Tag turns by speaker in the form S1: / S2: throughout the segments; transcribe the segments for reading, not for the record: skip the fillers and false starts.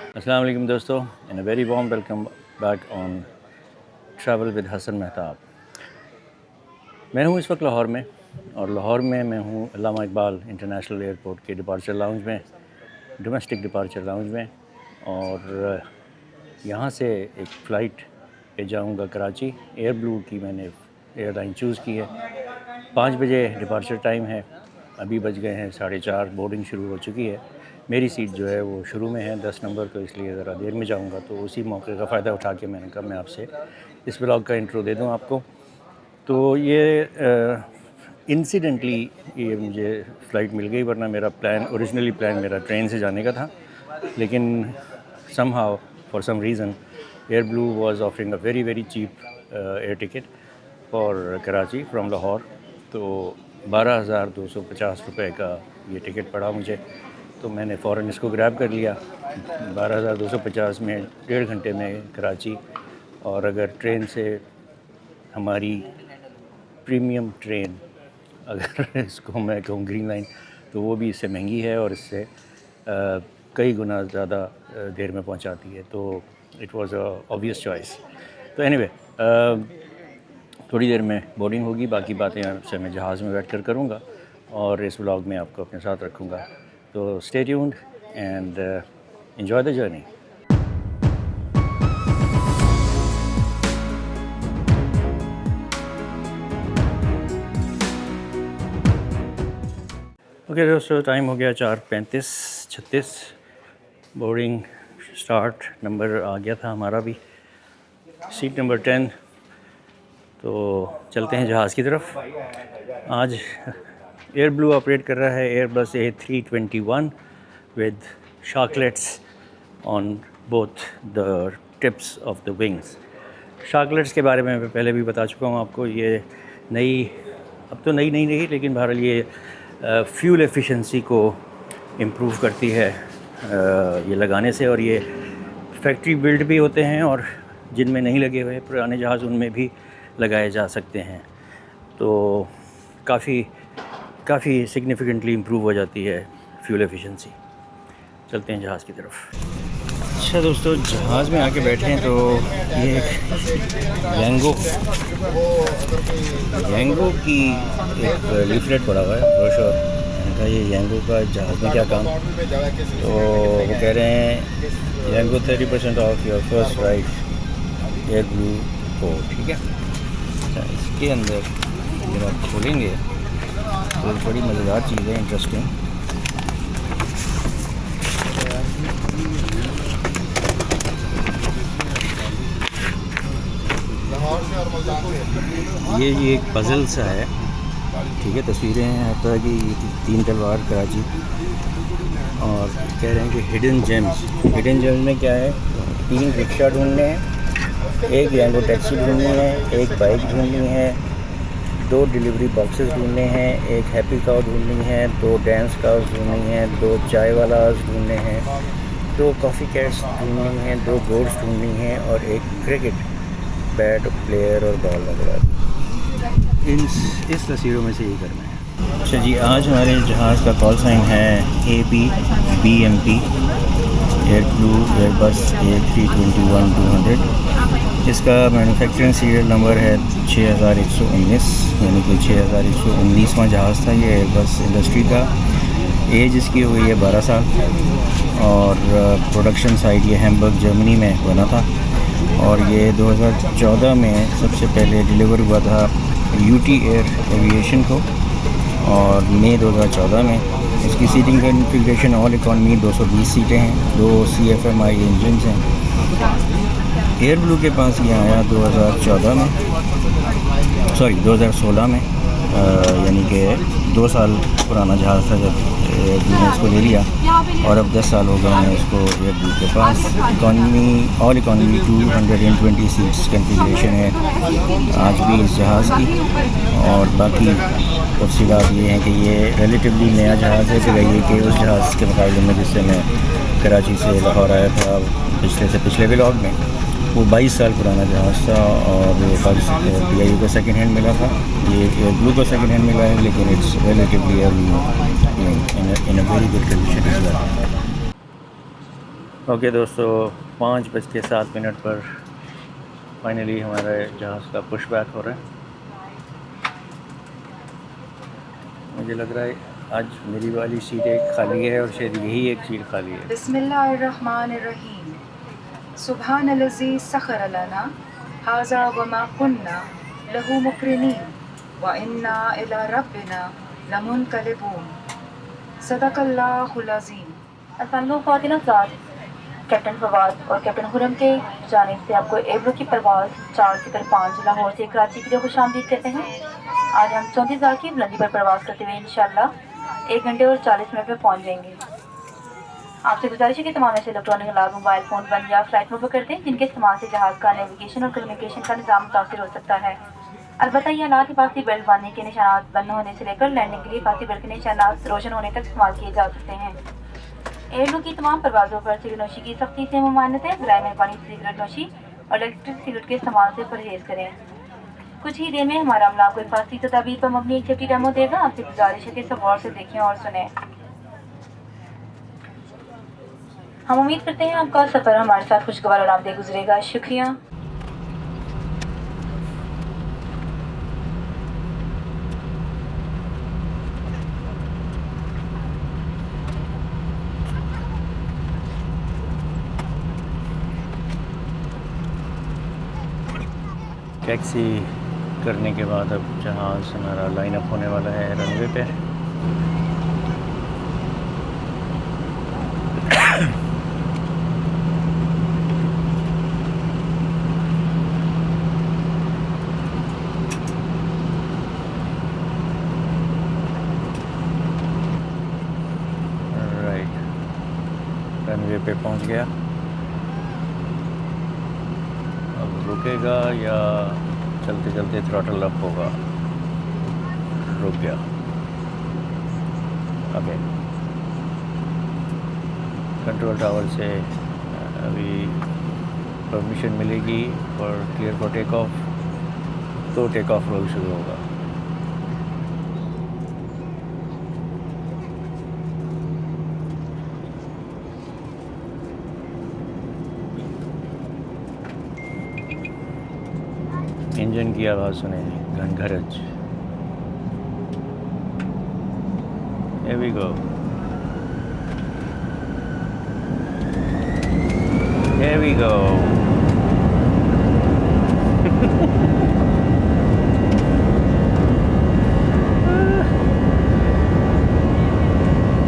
S1: अस्सलाम वालेकुम दोस्तों and a very warm welcome back on travel with Hasan Mehtab. मैं हूँ इस वक्त लाहौर में और लाहौर में मैं हूँ अल्लामा इकबाल इंटरनेशनल एयरपोर्ट के डिपार्चर लाउंज में, डोमेस्टिक डिपार्चर लाउंज में। और यहाँ से एक फ़्लाइट पे जाऊँगा कराची। एयर ब्लू की मैंने एयरलाइन चूज़ की है। 5 बजे डिपार्चर टाइम है, अभी बज गए हैं 4:30, बोर्डिंग शुरू हो चुकी है। मेरी सीट जो है वो शुरू में है 10 नंबर, तो इसलिए ज़रा देर में जाऊंगा। तो उसी मौके का फ़ायदा उठा के मैंने कहा मैं आपसे इस ब्लॉग का इंट्रो दे दूं आपको। तो ये इंसिडेंटली ये मुझे फ़्लाइट मिल गई, वरना मेरा ओरिजिनली प्लान मेरा ट्रेन से जाने का था। लेकिन somehow for some reason Air Blue was offering a very cheap air ticket for Karachi from Lahore. तो 12,250 रुपये का ये टिकट पड़ा मुझे। तो मैंने फ़ौरन इसको ग्रैब कर लिया। 12,250 में 1.5 घंटे में कराची। और अगर ट्रेन से हमारी प्रीमियम ट्रेन अगर इसको मैं कहूँ ग्रीन लाइन, तो वो भी इससे महंगी है और इससे कई गुना ज़्यादा देर में पहुंचाती है। तो it was a obvious choice. तो एनीवे थोड़ी देर में बोर्डिंग होगी, बाकी बातें आपसे मैं जहाज़ में बैठ कर करूँगा और इस व्लॉग में आपको अपने साथ रखूँगा। तो stay tuned and enjoy the journey. Okay दोस्तों, टाइम हो गया 4:35-36। बोर्डिंग स्टार्ट नंबर आ गया था हमारा भी, सीट नंबर 10। तो चलते हैं जहाज़ की तरफ। आज एयर ब्लू ऑपरेट कर रहा है Airbus A321 with sharklets on both the tips of the wings. Sharklets के बारे में मैं पहले भी बता चुका हूँ आपको। ये अब तो नई नहीं, लेकिन बहरहाल ये फ्यूल एफिशिएंसी को इम्प्रूव करती है ये लगाने से। और ये फैक्ट्री बिल्ड भी होते हैं और जिनमें नहीं लगे हुए पुराने जहाज़ उनमें भी लगाए जा सकते हैं। तो काफ़ी सिग्निफिकेंटली इम्प्रूव हो जाती है फ्यूल एफिशिएंसी। चलते हैं जहाज़ की तरफ। अच्छा दोस्तों, जहाज़ में आके बैठे हैं तो ये यांगो की एक लीफलेट पड़ा हुआ है, ब्रोशर। मैंने कहा ये यांगो का जहाज़ में क्या काम। तो वो कह रहे हैं यांगो 30% of your first ride air Blue को, ठीक है। अच्छा, इसके अंदर जब आप खोलेंगे तो बड़ी मज़ेदार चीज़ है, इंटरेस्टिंग। ये एक पज़ल सा है, ठीक है। तस्वीरें हैं हर तरह की, 3 तलवार कराची। और कह रहे हैं कि हिडन जेम्स में क्या है, 3 रिक्शा ढूंढने हैं, 1 यांगो टैक्सी ढूंढनी है, 1 बाइक ढूंढनी है, 2 डिलीवरी बॉक्सेस ढूंढने हैं, 1 हैप्पी काउ ढूंढनी है, 2 डांस काउस ढूंढनी है, 2 चाय वालास ढूंढने हैं, 2 कॉफ़ी कैट्स ढूंढनी हैं, 2 गोट्स ढूंढनी हैं और 1 क्रिकेट बैट, प्लेयर और बॉल वगैरह। इस तस्वीरों में से यही करना है। अच्छा जी, आज हमारे जहाज़ का कॉल साइन है APBMP air blue Airbus A321-200। इसका मैन्युफैक्चरिंग सीरियल नंबर है 6119, यानी कि 6119वां जहाज़ था ये एयरबस इंडस्ट्री का। एज इसकी हुई है 12 साल और प्रोडक्शन साइट ये हैम्बर्ग जर्मनी में बना था। और ये 2014 में सबसे पहले डिलीवर हुआ था UT एयर एविएशन को, और मई 2014 में इसकी सीटिंग कॉन्फ़िगरेशन ऑल इकॉनमी 220 सीटें हैं, 2 CFMI इंजन हैं। एयर ब्लू के पास ये आया 2016 में, यानी कि 2 साल पुराना जहाज़ था जब एयर ब्लू ने इसको ले लिया, और अब 10 साल हो गए हैं इसको एयर ब्लू के पास। ऑल इकॉनमी 220 सीट्स कॉन्फ़िगरेशन है आज भी इस जहाज़ की। और बाकी तफसीलात ये हैं कि ये रिलेटिवली नया जहाज़ है, बगैर ये कि उस जहाज़ के मुकाबले में जिससे मैं कराची से लाहौर आया था पिछले व्लॉग में, वो 22 साल पुराना जहाज़ था। और PIU को सेकेंड हैंड मिला था, ये एयर ब्लू को सेकेंड हैंड मिला है, लेकिन it's relatively in a very good condition as well. Okay दोस्तों, 5:07 पर फाइनली हमारे जहाज़ का पुश बैक हो रहा है। मुझे लग रहा है आज मेरी वाली सीट एक खाली है और शायद यही एक सीट खाली है।
S2: बिस्मिल्लाहिर्रहमानिर्रहीम। सुब्हानल्लज़ी सख़र लना हाज़ा वमा कुन्ना लहू मुक़रिनीन व इन्ना इला रब्बिना लमुनक़लिबून। सदक़ल्लाहुल अज़ीम। अस्सलाम वालेकुम ख़वातीन-हज़रात, कैप्टन फवाद और कैप्टन खुर्रम के जानिब से आपको एयरब्लू की परवाज़ 405 लाहौर से कराची के लिए खुशामदीद कहते हैं। आज हम 34,000 की बुलंदी पर परवाज़ करते हुए इंशाअल्लाह 1 घंटे और 40 मिनट में पहुँच जाएंगे। आपसे गुजारिश है कि तमाम ऐसे इलेक्ट्रॉनिक अलार्म मोबाइल फ़ोन बंद या फ्लाइट मोड पर कर दें जिनके इस्तेमाल से जहाज़ का नेविगेशन और कम्युनिकेशन का निज़ाम मुतासर हो सकता है। अलबत्ता ये आलात हिफाजती बेल्ट बांधने के निशानात बंद होने से लेकर लैंडिंग के लिए हिफाजती बेल्ट के निशानात रोशन होने तक इस्तेमाल किए जा सकते हैं। एयरब्लू की तमाम परवाज़ों पर सिगरेट नोशी की सख्ती से ममानत है। बराए मेहरबानी सिगरेट नोशी और इलेक्ट्रिक सिगरेट के इस्तेमाल से परहेज़ करें। कुछ ही देर में हमारा अमला आपको हिफाजती तदाबीर पर मबनी एक सेफ्टी डेमो देगा। आपसे गुजारिश है कि सब गौर से देखें और सुनें। हम उम्मीद करते हैं आपका सफ़र हमारे साथ खुशगवार और आरामदेह गुजरेगा। शुक्रिया।
S1: टैक्सी करने के बाद अब जहाज़ हमारा लाइन अप होने वाला है रनवे पे। राइट, रनवे पे पहुंच गया। अब रुकेगा या चलते चलते थ्रॉटल अप होगा। रुक गया। ओके, कंट्रोल टावर से अभी परमिशन मिलेगी और क्लियर फॉर टेक ऑफ, तो टेक ऑफ रोल शुरू होगा। इंजन की आवाज़ सुने, घनघरज। Here we go. Here we go.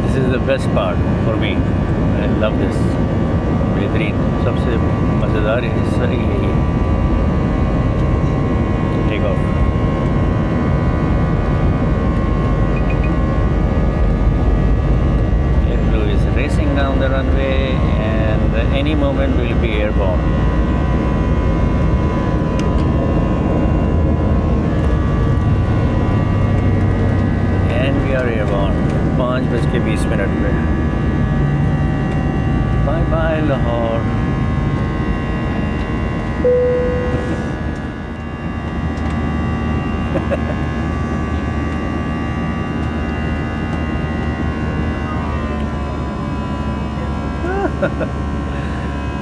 S1: This is the best part for me. I love this. बेहतरीन, सबसे मज़ेदार हिस्सा ही यही है। Take off. Airblue is racing down the runway and any moment will be airborne. And we are airborne 5:20 पे। Bye bye Lahore.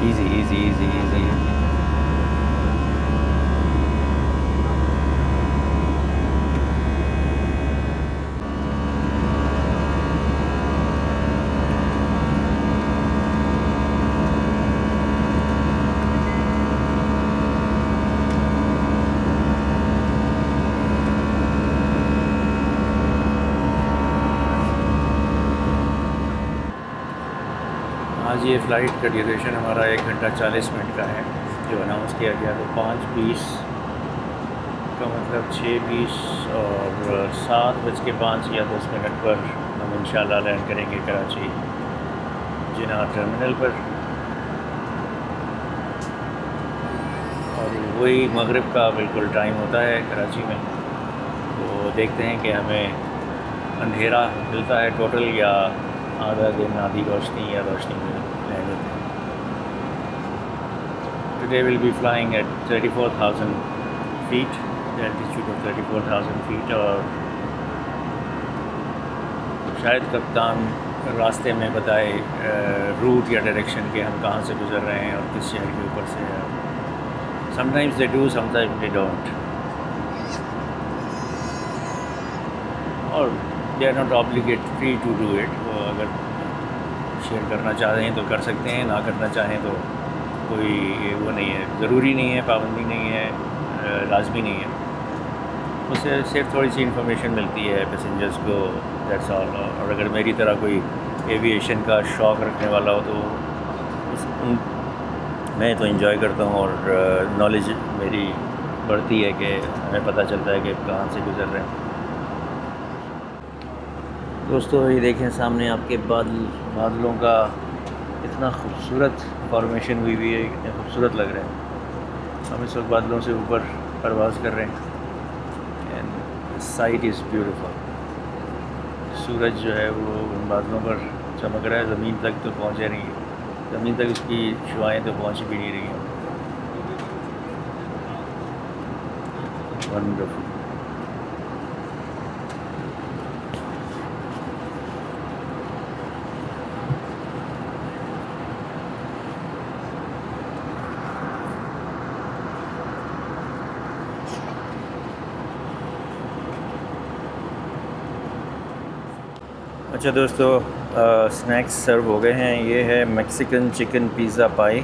S1: Easy, easy, easy, easy. आज ये flight का ड्यूरेशन हमारा 1 घंटा 40 मिनट का है जो अनाउंस किया गया। तो 5:20 का मतलब 6:20 और 7:05 या 10 मिनट पर हम इंशाल्लाह लैंड करेंगे कराची जिना टर्मिनल पर। और वही मगरिब का बिल्कुल टाइम होता है कराची में। तो देखते हैं कि हमें अंधेरा मिलता है टोटल या आधा दिन आधी रोशनी या रोशनी में लैंड होते हैं। Today will be flying eight 34,000 feet, altitude of 34,000 feet. और शायद कप्तान रास्ते में बताए रूट या डायरेक्शन के हम कहाँ से गुज़र रहे हैं और किस शहर के ऊपर से हैं। Sometimes they do, sometimes they don't, और they are not obligatory to do it. वो अगर शेयर करना चाहें तो कर सकते हैं, ना करना चाहें तो कोई वो नहीं है, ज़रूरी नहीं है, पाबंदी नहीं है, लाजमी नहीं है। उससे सिर्फ थोड़ी सी इन्फॉर्मेशन मिलती है पैसेंजर्स को, दैट्स ऑल। और अगर मेरी तरह कोई एविएशन का शौक़ रखने वाला हो तो मैं तो एंजॉय करता हूँ, और नॉलेज मेरी बढ़ती है कि हमें पता चलता है कि कहाँ से गुज़र रहे हैं। दोस्तों ये देखें सामने आपके बादलों का इतना खूबसूरत फॉर्मेशन हुई है, कितने खूबसूरत लग रहे हैं। हम इस वक्त बादलों से ऊपर परवाज़ कर रहे हैं एंड साइट इज़ ब्यूटीफुल। सूरज जो है वो उन बादलों पर चमक रहा है, ज़मीन तक तो पहुँचे नहीं है, ज़मीन तक उसकी शुआएँ तो पहुँच भी नहीं रही हैं। वंडरफुल। अच्छा दोस्तों, स्नैक्स सर्व हो गए हैं। ये है मैक्सिकन चिकन पिज़्ज़ा पाई,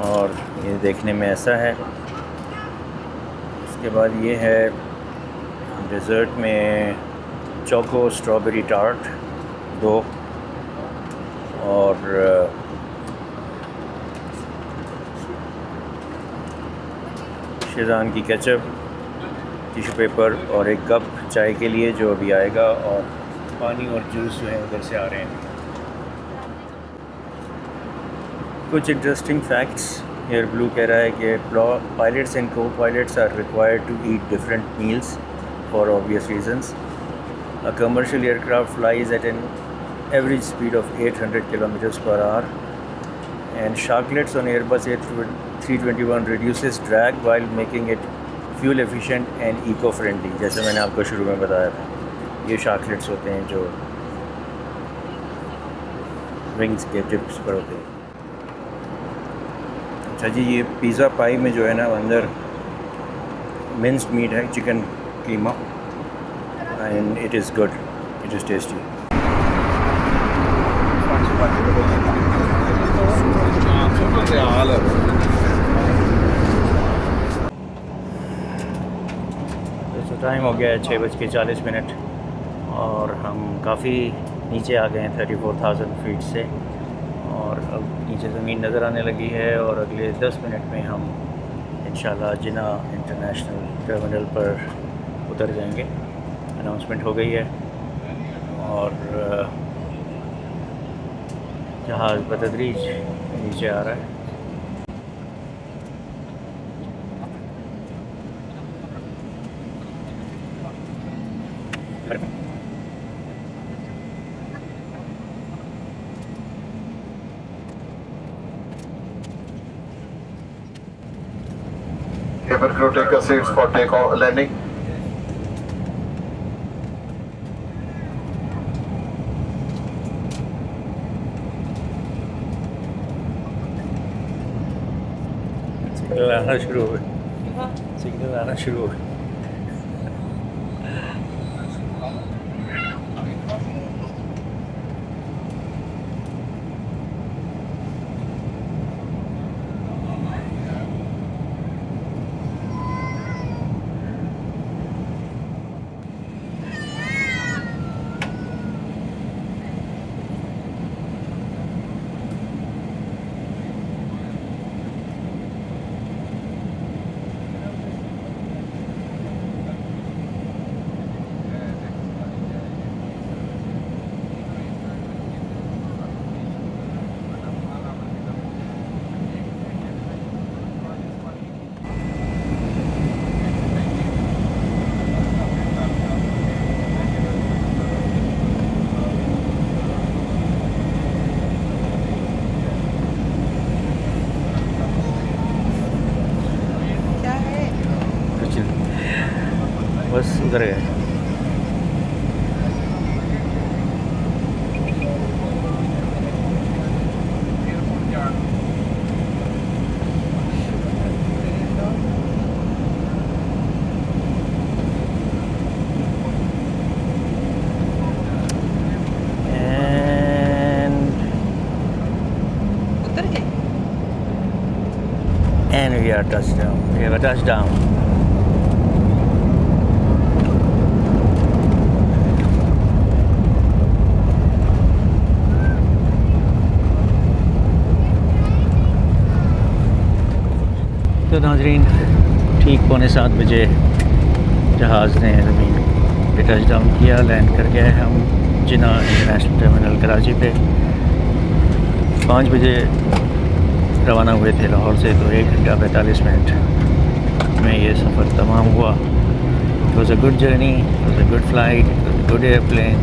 S1: और ये देखने में ऐसा है। उसके बाद ये है डेज़र्ट में चोको स्ट्रॉबेरी टार्ट 2, और शेज़वान की केचप, टिश्यू पेपर और एक कप चाय के लिए जो अभी आएगा, और पानी और जूस जो है उधर से आ रहे हैं। कुछ इंटरेस्टिंग फैक्ट्स एयर ब्लू कह रहा है कि pilots and co pilots are required to eat different meals for obvious reasons. A commercial aircraft flies at an average speed of 800 kilometres per hour, and sharklets on Airbus A321 reduces drag while making it fuel efficient and eco friendly। जैसे मैंने आपको शुरू में बताया था, ये शार्कलेट्स होते हैं जो विंग्स के टिप्स पर होते हैं। अच्छा जी, ये पिज़्ज़ा पाई में जो है ना अंदर मिन्स्ड मीट है, chicken keema, and it is good, it is tasty. तो टाइम हो गया है 6:40, और हम काफ़ी नीचे आ गए हैं 34,000 फीट से, और अब नीचे ज़मीन नज़र आने लगी है, और अगले 10 मिनट में हम इंशाल्लाह जिना इंटरनेशनल टर्मिनल पर उतर जाएंगे। अनाउंसमेंट हो गई है, और जहाज़ बतदरीज नीचे आ रहा है।
S3: Cabin crew take your seats for takeoff landing.
S1: Signal आना शुरू हो गए, सिग्नल आना शुरू हो गए। बस उधर गए। And we are touchdown. We have a touchdown. तो नाज़रीन, ठीक 6:45 बजे जहाज़ ने ज़मीन पे टचडाउन किया, लैंड कर गए हम जिना इंटरनेशनल टर्मिनल कराची पे। 5 बजे रवाना हुए थे लाहौर से, तो 1 घंटा 45 मिनट में ये सफ़र तमाम हुआ। It was a good journey, it was a good flight, it was a good airplane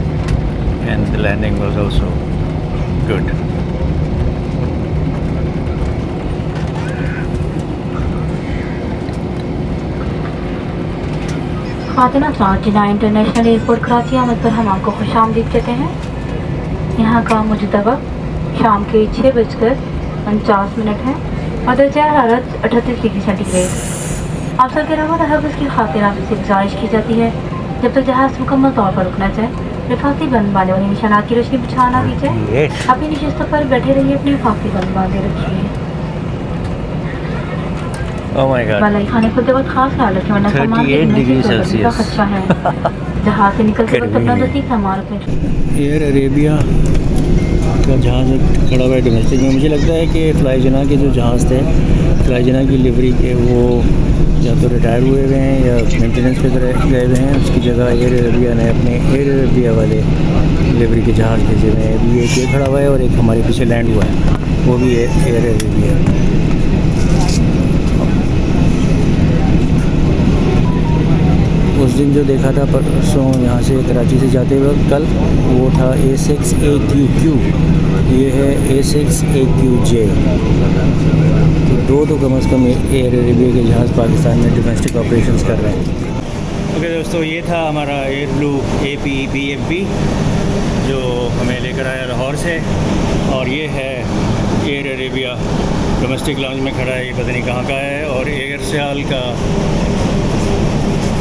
S1: and the landing was also good.
S2: खातिन अफराद जिना इंटरनेशनल एयरपोर्ट कराची आमद पर हम आपको खुशामदीद कहते हैं। यहाँ का मौजूदा वक्त शाम के 6:49 है और दर्जा हरारत 38 डिग्री सेंटीग्रेड। आप सब के रवाना है उसकी खातिर आपसे गुजारिश की जाती है जब तक जहाज़ मुकम्मल तौर पर रुकना चाहे, लिफाफी बंद बांधे वाली निशानात की रोशनी बिछाना दी जाए। अपनी नशिस्तों पर बैठे रहिए, अपने लिफाफे बंद बांधे रखिए।
S1: Oh my God.
S2: मलाई खाने खुलते वक्त खास ख्याल रखें वरना सामान
S1: 38 डिग्री सेल्सियस
S2: का खदशा है। जहाज से निकलते वक्त अपना दस्ती सामान रखें।
S1: एयर अरेबिया का जहाज़ खड़ा हुआ है डोमेस्टिक में। मुझे लगता है कि फ्लाई जना के जो जहाज़ थे, फ्लाई जना की लिवरी के, वो या तो रिटायर हुए हुए हैं या मेंटेनेंस पे गए हुए हैं। उसकी जगह एयर अरेबिया ने अपने एयर अरेबिया वाले लिवरी के जहाज़ भेजे हुए हैं। अभी एक ये खड़ा हुआ है और एक हमारे पीछे लैंड हुआ है, वो भी एयर अरेबिया। उस दिन जो देखा था परसों यहाँ से कराची से जाते वक्त कल, वो था A6AQQ, ये है A6AQJ। तो कम से कम एयर अरेबिया के जहाज़ पाकिस्तान में डोमेस्टिक ऑपरेशंस कर रहे हैं। ओके दोस्तों, ये था हमारा एयर ब्लू AP-BFB जो हमें लेकर आया लाहौर से, और ये है एयर अरेबिया डोमेस्टिक लाउंज में खड़ा है। ये पता नहीं कहाँ का है, और एयर सियाल का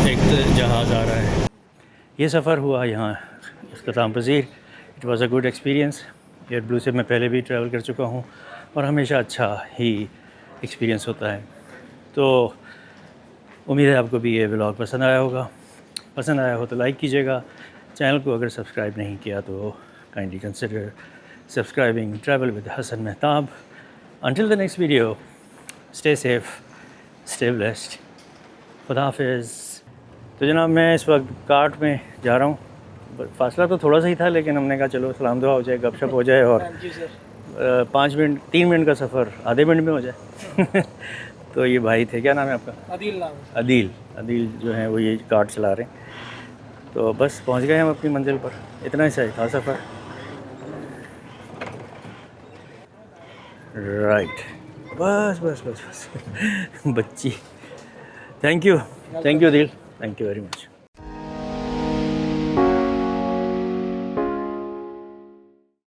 S1: एक जहाज़ आ रहा है। ये सफ़र हुआ यहाँ इख्तिताम पज़ीर। It was a good experience. Air Blue से मैं पहले भी ट्रैवल कर चुका हूँ और हमेशा अच्छा ही एक्सपीरियंस होता है। तो उम्मीद है आपको भी ये व्लॉग पसंद आया होगा। पसंद आया हो तो लाइक कीजिएगा। चैनल को अगर सब्सक्राइब नहीं किया तो kindly consider subscribing travel with Hasan Mehtab. Until the next video, stay safe, stay blessed, खुदा हाफिज़। तो जनाब, मैं इस वक्त कार्ट में जा रहा हूँ। फासला तो थोड़ा सा ही था, लेकिन हमने कहा चलो सलाम दुआ हो जाए, गपशप हो जाए, और 3 मिनट का सफ़र आधे मिनट में हो जाए। तो ये भाई थे, क्या नाम है आपका?
S4: अदील नाम है।
S1: अदील जो हैं वो ये कार्ट चला रहे हैं। तो बस पहुँच गए हम अपनी मंजिल पर। इतना ही सही था सफ़र। राइट, बस बच्ची। Thank you Adeel, thank you very much.